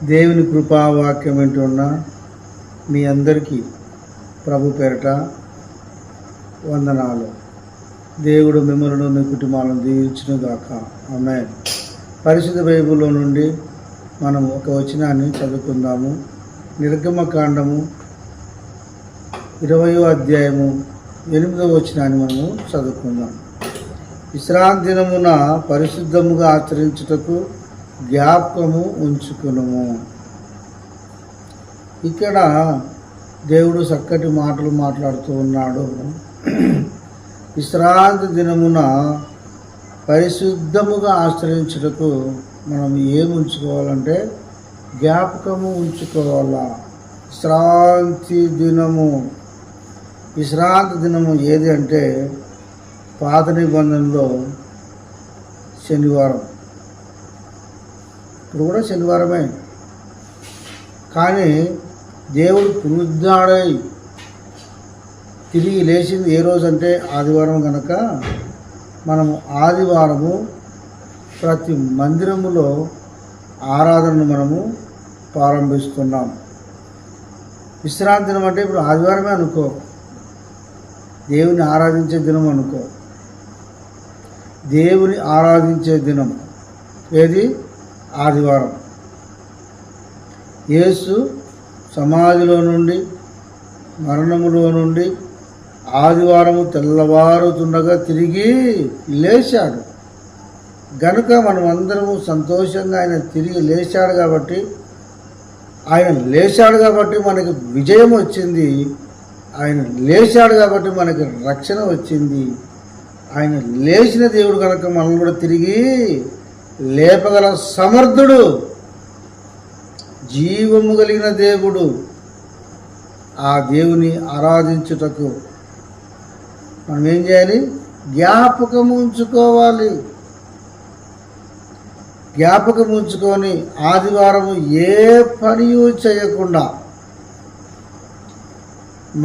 దేవుని కృపావాక్యం వింటున్న మీ అందరికీ ప్రభు పేరట వందనాలు. దేవుడు మిమ్మల్ని మీ కుటుంబాలను దీవించునుగాక. ఆమేన్. పరిశుద్ధ బైబిల్లో నుండి మనం ఒక వచనాన్ని చదువుకుందాము. నిర్గమకాండము 20వ అధ్యాయము 8వ వచనాన్ని మనము చదువుకుందాం. విశ్రాంతి దినమున పరిశుద్ధముగా ఆచరించుటకు జ్ఞాపకము ఉంచుకునము. ఇక్కడ దేవుడు చక్కటి మాటలు మాట్లాడుతూ ఉన్నాడు. విశ్రాంతి దినమున పరిశుద్ధముగా ఆచరించుటకు మనం ఏమి ఉంచుకోవాలంటే జ్ఞాపకము ఉంచుకోవాలా. విశ్రాంతి దినము ఏది అంటే పాత నిబంధనలో శనివారం. ఇప్పుడు కూడా శనివారమే, కానీ దేవుడు పునరుద్ధరణై తిరిగి లేచింది ఏ రోజు అంటే ఆదివారం కనుక మనము ఆదివారము ప్రతి మందిరములో ఆరాధనను మనము ప్రారంభిస్తున్నాం. విశ్రాంతి దినం అంటే ఇప్పుడు ఆదివారమే అనుకో, దేవుని ఆరాధించే దినం అనుకో. దేవుని ఆరాధించే దినం ఏది? ఆదివారం. యేసు సమాధిలో నుండి మరణములో నుండి ఆదివారము తెల్లవారుతుండగా తిరిగి లేచాడు గనుక మనం అందరము సంతోషంగా ఆయన తిరిగి లేచాడు కాబట్టి మనకి విజయం వచ్చింది. ఆయన లేచాడు కాబట్టి మనకి రక్షణ వచ్చింది. ఆయన లేచిన దేవుడు కనుక మనం కూడా తిరిగి లేపగల సమర్థుడు, జీవము కలిగిన దేవుడు. ఆ దేవుని ఆరాధించుటకు మనం ఏం చేయాలి? జ్ఞాపకం ఉంచుకోవాలి. జ్ఞాపకం ఉంచుకొని ఆదివారము ఏ పని చేయకుండా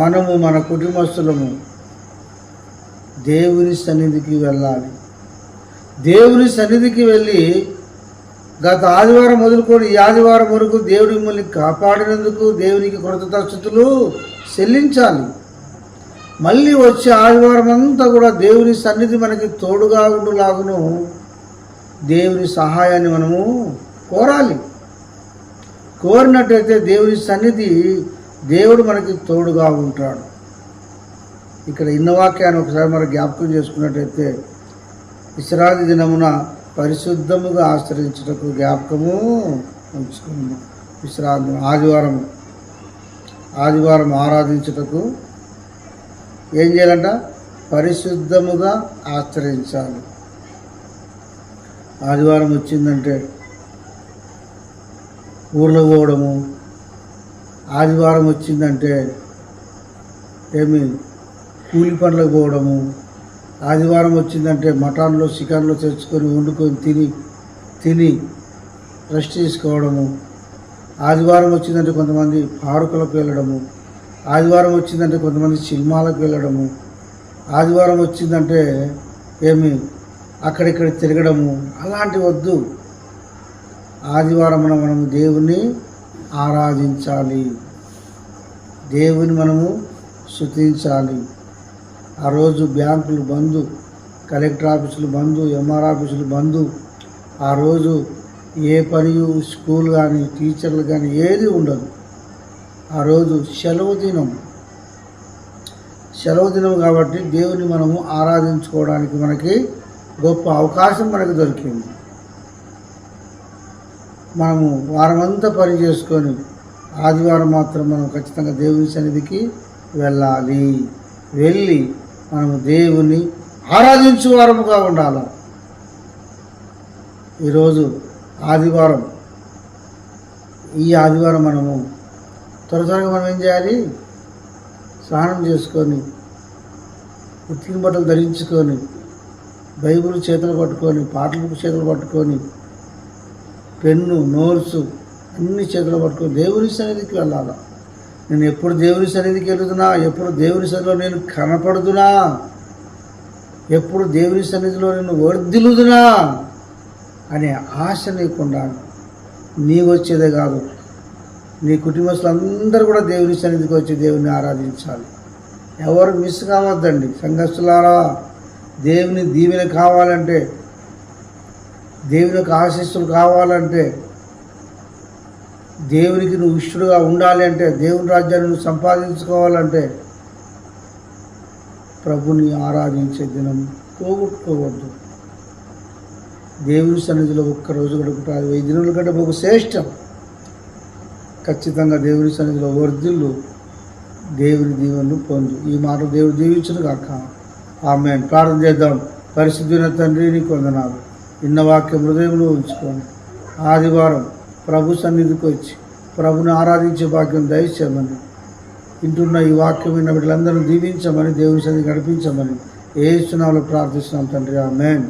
మనము మన కుటుంబస్తులము దేవుని సన్నిధికి వెళ్ళాలి. దేవుని సన్నిధికి వెళ్ళి గత ఆదివారం మొదలుకొని ఈ ఆదివారం వరకు దేవుడు మిమ్మల్ని కాపాడినందుకు దేవునికి కృతజ్ఞతలు చెల్లించాలి. మళ్ళీ వచ్చే ఆదివారం అంతా కూడా దేవుని సన్నిధి మనకి తోడుగా ఉండులాగును దేవుని సహాయాన్ని మనము కోరాలి. కోరినట్టయితే దేవుని సన్నిధి దేవుడు మనకి తోడుగా ఉంటాడు. ఇక్కడ ఇన్న వాక్యాన్ని ఒకసారి మనం జ్ఞాపకం చేసుకున్నట్టయితే విశ్రాంతి దినమున పరిశుద్ధముగా ఆచరించుటకు జ్ఞాపకము ఉంచుకున్నాము. విశ్రాంతి ఆదివారం ఆరాధించుటకు ఏం చేయాలంట? పరిశుద్ధముగా ఆచరించాలి. ఆదివారం వచ్చిందంటే ఊర్లో పోవడము, ఆదివారం వచ్చిందంటే కూలి పనులకు పోవడము, ఆదివారం వచ్చిందంటే మటన్లో చికెన్లో తెచ్చుకొని వండుకొని తిని రెస్ట్ చేసుకోవడము, ఆదివారం వచ్చిందంటే కొంతమంది పార్కులకు వెళ్ళడము, ఆదివారం వచ్చిందంటే కొంతమంది సినిమాలకు వెళ్ళడము, ఆదివారం వచ్చిందంటే అక్కడిక్కడ తిరగడము, అలాంటి వద్దు. ఆదివారం మనము దేవుణ్ణి ఆరాధించాలి, దేవుని మనము స్తుతించాలి. ఆ రోజు బ్యాంకులు బంద్, కలెక్టర్ ఆఫీసులు బంద్, ఎంఆర్ ఆఫీసులు బంద్. ఆ రోజు ఏ పని, స్కూల్ కానీ టీచర్లు కానీ ఏది ఉండదు. ఆ రోజు సెలవు దినం కాబట్టి దేవుని మనము ఆరాధించుకోవడానికి మనకి గొప్ప అవకాశం మనకు దొరికింది. మనము వారమంతా పని చేసుకొని ఆదివారం మాత్రం మనం ఖచ్చితంగా దేవుని సన్నిధికి వెళ్ళి మనము దేవుని ఆరాధించు వారముగా ఉండాలి. ఈరోజు ఆదివారం, ఈ ఆదివారం మనము త్వరగా మనం ఏం చేయాలి? స్నానం చేసుకొని, ఉతికిన బట్టలు ధరించుకొని, బైబిల్ చేతులు పట్టుకొని, పాటల బుక్ చేతులు పట్టుకొని, పెన్ను, నోట్సు అన్ని చేతులు పట్టుకొని దేవుని సన్నిధికి వెళ్ళాలి. నేను ఎప్పుడు దేవుని సన్నిధికి వెళుతున్నా, ఎప్పుడు దేవుని సన్నిధిలో నేను కనపడుతున్నా, ఎప్పుడు దేవుని సన్నిధిలో నేను వర్ధిల్లుదునా అనే ఆశ నీకు ఉండాలి. నీవు వచ్చేదే కాదు, నీ కుటుంబస్తులందరూ కూడా దేవుని సన్నిధికి వచ్చి దేవుని ఆరాధించాలి. ఎవరు మిస్ కావద్దండి సంఘస్థులారా. దేవుని దీవెన కావాలంటే, దేవుని యొక్క ఆశీస్సులు కావాలంటే, దేవునికి నువ్వు ఇష్టడుగా ఉండాలి అంటే, దేవుని రాజ్యాన్ని నువ్వు సంపాదించుకోవాలంటే ప్రభుని ఆరాధించే దినం పోగొట్టుకోవద్దు. దేవుని సన్నిధిలో ఒక్కరోజు గడుపుట 1000 దినముల కంటే బహు శ్రేష్టం. ఖచ్చితంగా దేవుని సన్నిధిలో వర్ధిల్లు, దేవుని దీవెనలు పొందు. ఈ మాట దేవుడు దీవించును గాక. ఆమేన్. ప్రార్థన చేద్దాం. పరిశుద్ధులైన తండ్రి, నీకు వందనాలు. ఇన్న వాక్యం హృదయంలో ఉంచుకొని ఆదివారం ప్రభు సన్నిధికి వచ్చి ప్రభుని ఆరాధించే భాగ్యం దయచేయమని, వింటున్న ఈ వాక్యం విన్న బిడ్డలందరూ దీవించమని, దేవుని సన్నిధి నడిపించమని యేసు నామములో ప్రార్థిస్తున్నాం తండ్రి. ఆమేన్.